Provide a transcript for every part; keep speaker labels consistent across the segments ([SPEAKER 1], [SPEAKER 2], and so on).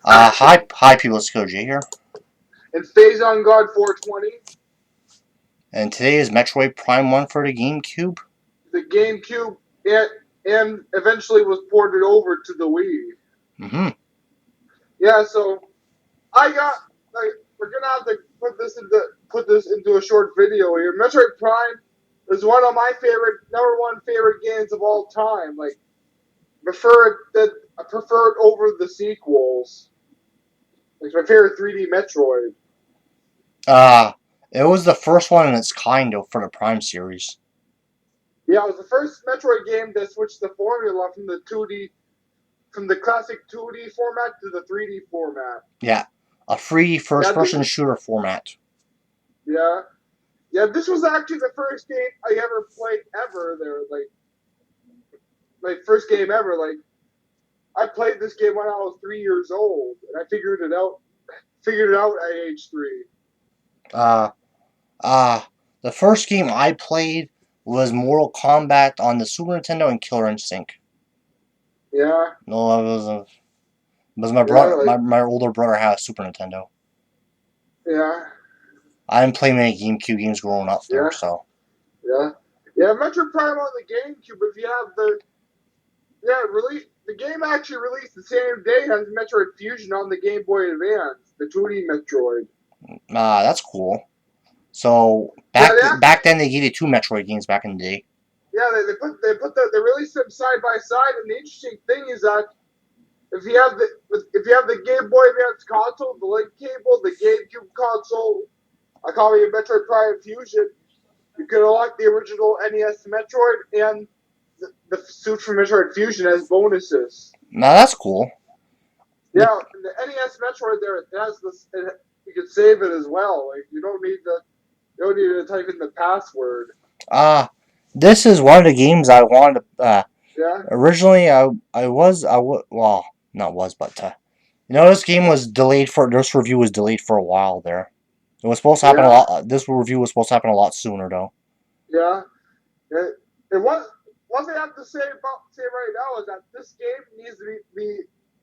[SPEAKER 1] Hi people, it's Jay here.
[SPEAKER 2] And Phazongod420.
[SPEAKER 1] And today is Metroid Prime 1 for the Gamecube.
[SPEAKER 2] The Gamecube and eventually was ported over to the Wii.
[SPEAKER 1] Mm-hmm.
[SPEAKER 2] Yeah, so I got we're gonna have to put this into a short video here. Metroid Prime is one of my number one favorite games of all time. I prefer it over the sequels. It's my favorite 3D Metroid.
[SPEAKER 1] It was the first one in its kind for the Prime series.
[SPEAKER 2] Yeah, it was the first Metroid game that switched the formula from the classic 2D format to the 3D format.
[SPEAKER 1] Yeah, a free first-person shooter format.
[SPEAKER 2] Yeah, yeah. This was actually the first game I ever played ever. My first game ever. I played this game when I was 3 years old, and I figured it out. Figured it out at age 3.
[SPEAKER 1] The first game I played was Mortal Kombat on the Super Nintendo and Killer Instinct.
[SPEAKER 2] Yeah.
[SPEAKER 1] No, it was my brother. My older brother had a Super Nintendo.
[SPEAKER 2] Yeah.
[SPEAKER 1] I didn't play many GameCube games growing up there, so.
[SPEAKER 2] Yeah. Yeah, Metroid Prime on the GameCube. If you have the game actually released the same day as Metroid Fusion on the Game Boy Advance, the 2D Metroid.
[SPEAKER 1] That's cool. So back then they gave you 2 Metroid games back in the day.
[SPEAKER 2] Yeah, they released them side by side, and the interesting thing is that if you have the Game Boy Advance console, the link cable, the GameCube console, I call it Metroid Prime Fusion, you can unlock the original NES Metroid and the suit for Metroid Fusion as bonuses.
[SPEAKER 1] Now that's cool.
[SPEAKER 2] Yeah, the NES Metroid there, it has this. You can save it as well. You don't need to type in the password.
[SPEAKER 1] This is one of the games I wanted to.
[SPEAKER 2] Yeah.
[SPEAKER 1] Originally, this game was delayed this review was delayed for a while there. It was supposed to happen a lot. This review was supposed to happen a lot sooner, though.
[SPEAKER 2] Yeah. One thing I have to say right now is that this game needs to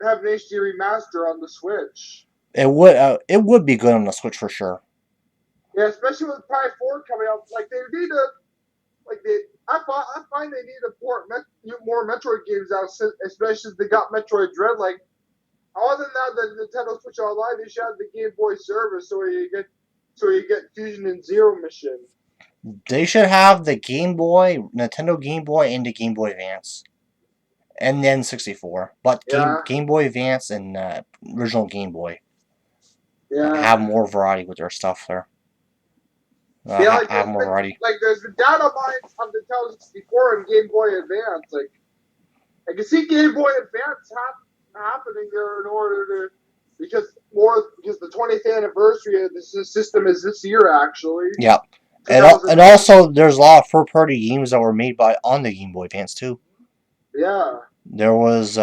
[SPEAKER 2] have an HD remaster on the Switch.
[SPEAKER 1] It would be good on the Switch for sure.
[SPEAKER 2] Yeah, especially with Prime 4 coming out. I find they need to port more Metroid games out, especially since they got Metroid Dread. Other than that, the Nintendo Switch Online, they should have the Game Boy service so you get Fusion and Zero Mission.
[SPEAKER 1] They should have the Game Boy, Nintendo Game Boy, and the Game Boy Advance, and then 64. But Game Boy Advance and original Game Boy, have more variety with their stuff there. Have more variety.
[SPEAKER 2] There's been data mines on the Nintendo 64 and Game Boy Advance. I can see Game Boy Advance happening there in order to because the 20th anniversary of the system is this year actually.
[SPEAKER 1] Yep. And also, there's a lot of third-party games that were made on the Game Boy Advance too.
[SPEAKER 2] Yeah.
[SPEAKER 1] There was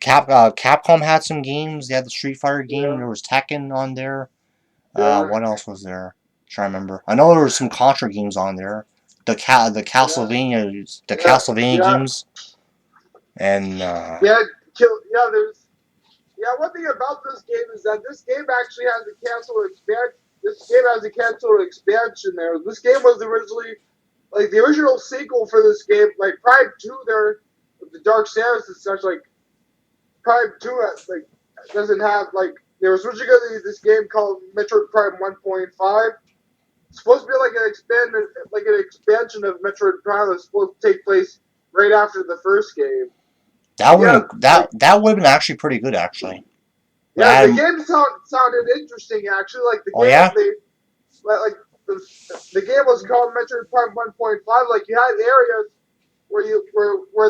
[SPEAKER 1] Capcom had some games. They had the Street Fighter game. Yeah. There was Tekken on there. What else was there? I'm trying to remember. I know there were some Contra games on there. The Castlevania games. And
[SPEAKER 2] one thing about this game is that this game actually has a canceled expansion. This game has a canceled expansion there. This game was originally the original sequel for this game, Prime 2 there with the Dark Samus and such, Prime 2 doesn't have they were switching to this game called Metroid Prime 1.5. It's supposed to be an expansion of Metroid Prime that's supposed to take place right after the first game.
[SPEAKER 1] That would have bbeen actually pretty good, actually.
[SPEAKER 2] Yeah, the game sounded interesting, actually. The game was called Metroid Prime 1.5. You had areas where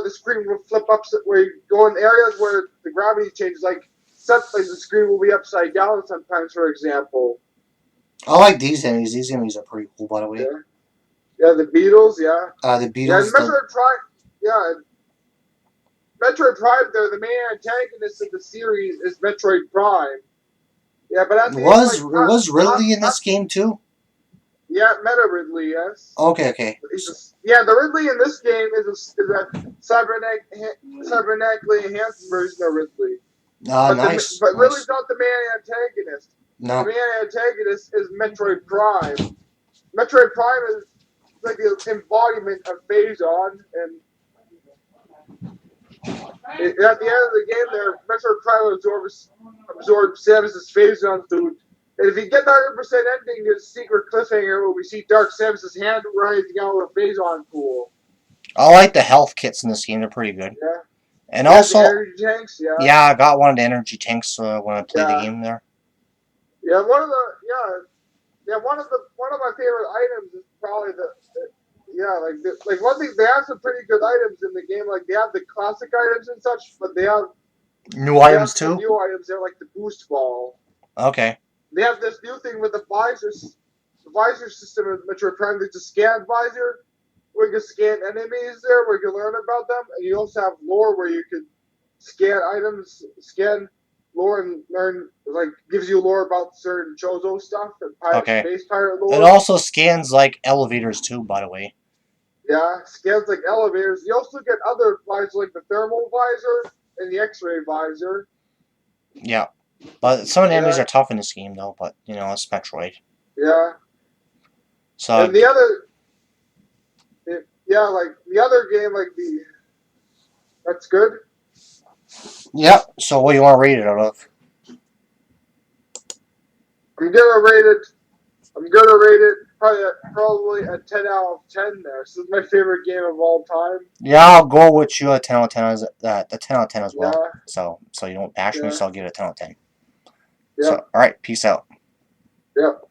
[SPEAKER 2] the screen will flip up, where you go in areas where the gravity changes. The screen will be upside down sometimes, for example.
[SPEAKER 1] I like these enemies. These enemies are pretty cool, by the way.
[SPEAKER 2] Yeah, the Beatles, yeah.
[SPEAKER 1] The Beatles.
[SPEAKER 2] Yeah, Metroid Prime, yeah. Metroid Prime, the main antagonist of the series is Metroid Prime. Yeah, but at the
[SPEAKER 1] was Ridley in this game too?
[SPEAKER 2] Yeah, Meta Ridley, yes.
[SPEAKER 1] Okay.
[SPEAKER 2] The Ridley in this game is a cybernetically enhanced version of Ridley.
[SPEAKER 1] Nice.
[SPEAKER 2] But
[SPEAKER 1] Nice.
[SPEAKER 2] Lily's not the main antagonist.
[SPEAKER 1] No.
[SPEAKER 2] The main antagonist is Metroid Prime. Metroid Prime is like the embodiment of Phazon, and at the end of the game, there, Metroid Prime absorbs Samus's Phazon suit. And if you get the 100% ending, there's a secret cliffhanger where we see Dark Samus's hand rising out of a Phazon pool.
[SPEAKER 1] I like the health kits in this game. They're pretty good.
[SPEAKER 2] Yeah.
[SPEAKER 1] And also,
[SPEAKER 2] the energy tanks,
[SPEAKER 1] yeah, I got one of the energy tanks when I played the game there.
[SPEAKER 2] Yeah, one of my favorite items is probably like one thing, they have some pretty good items in the game. Like they have the classic items and such, but they have
[SPEAKER 1] new items too.
[SPEAKER 2] New items. They're like the boost ball.
[SPEAKER 1] Okay.
[SPEAKER 2] They have this new thing with the visor system in Metroid Prime. There's a scan visor where you can scan enemies there, where you can learn about them, and you also have lore where you can scan items, scan lore, and learn, like, gives you lore about certain Chozo stuff and space pirate lore.
[SPEAKER 1] It also scans like elevators too, by the way.
[SPEAKER 2] Yeah, scans like elevators. You also get other visors like the thermal visor and the X-ray visor.
[SPEAKER 1] Yeah. But some of the enemies are tough in this game, though. But, you know, it's Metroid.
[SPEAKER 2] Yeah.
[SPEAKER 1] So.
[SPEAKER 2] And the other... like, the other game, like, that's good.
[SPEAKER 1] Yep. So what do you want to rate it out of?
[SPEAKER 2] I'm gonna rate it probably a 10 out of 10 there. This is my favorite game of all time.
[SPEAKER 1] Yeah, I'll go with you a 10 out of 10 as a 10 out of 10 as well.
[SPEAKER 2] Yeah.
[SPEAKER 1] So you don't bash me, so I'll give it a 10 out of 10.
[SPEAKER 2] Yeah.
[SPEAKER 1] So, all right, peace out.
[SPEAKER 2] Yep.